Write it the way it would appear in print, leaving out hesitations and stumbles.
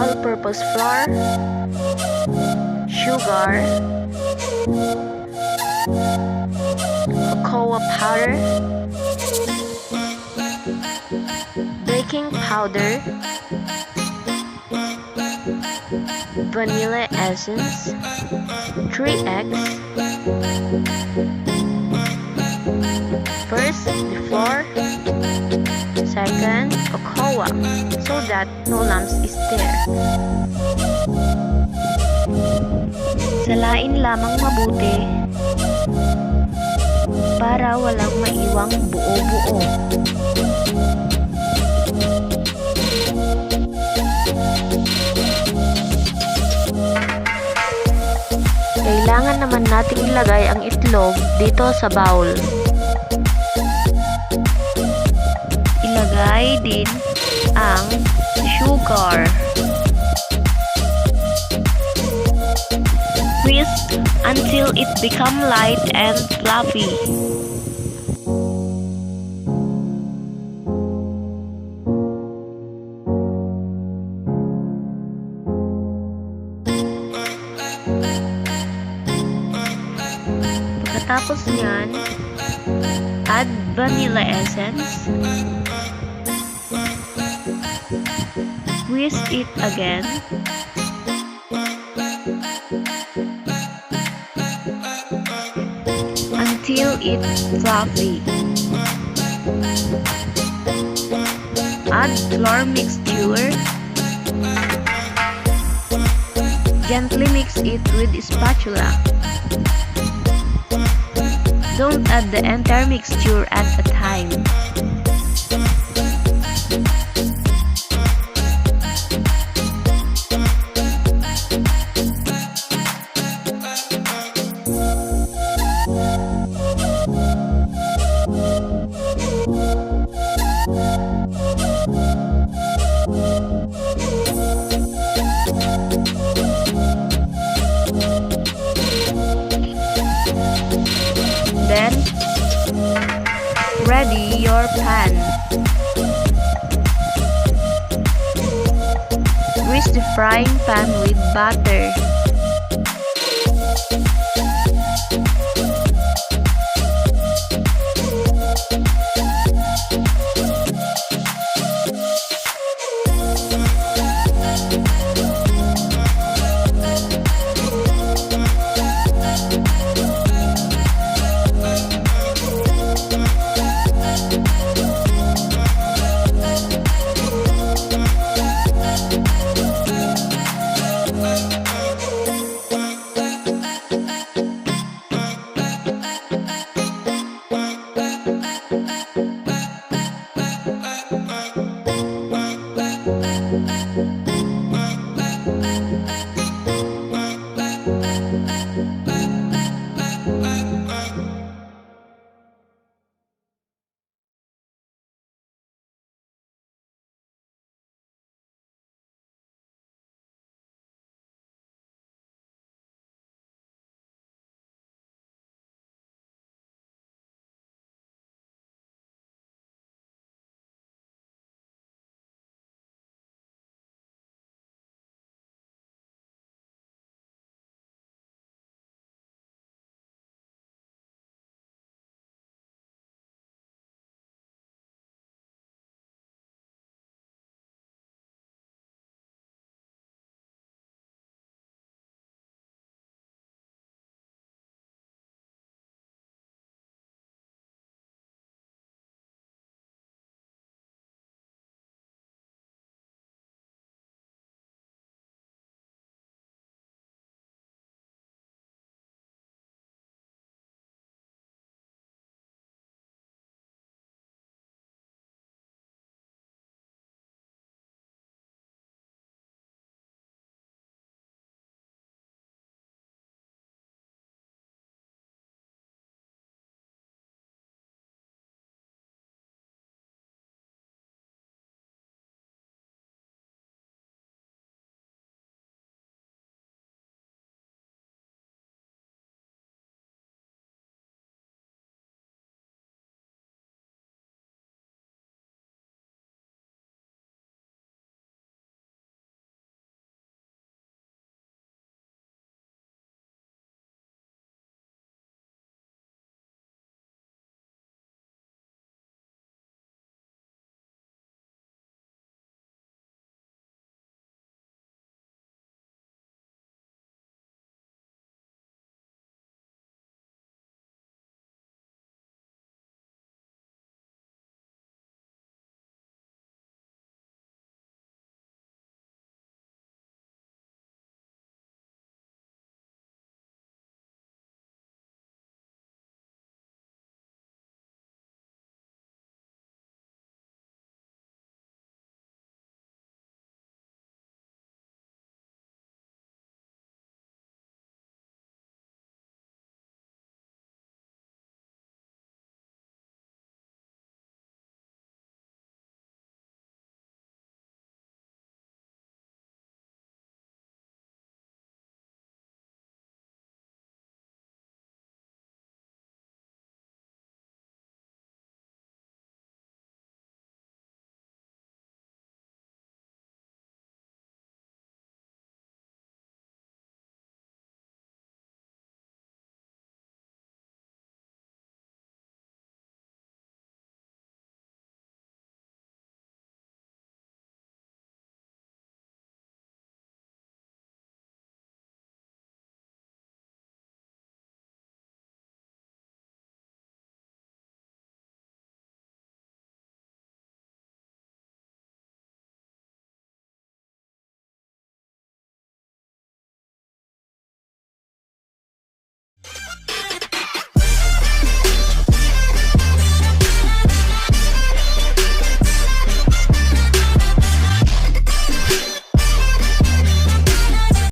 all-purpose flour, sugar, cocoa powder, baking powder, vanilla essence, 3 eggs. First, the flour. Second, cocoa, so that no lumps is there. Salain lamang mabuti para walang maiwang buo-buo. Kailangan naman nating ilagay ang itlog dito sa bowl. Ilagay din ang sugar. Whisk until it become light and fluffy. Pagkatapos niyan, add vanilla essence. Whisk it again. Until it's fluffy. Add flour mixture. Gently mix it with a spatula. Don't add the entire mixture at a time. Then, ready your pan. Grease the frying pan with butter.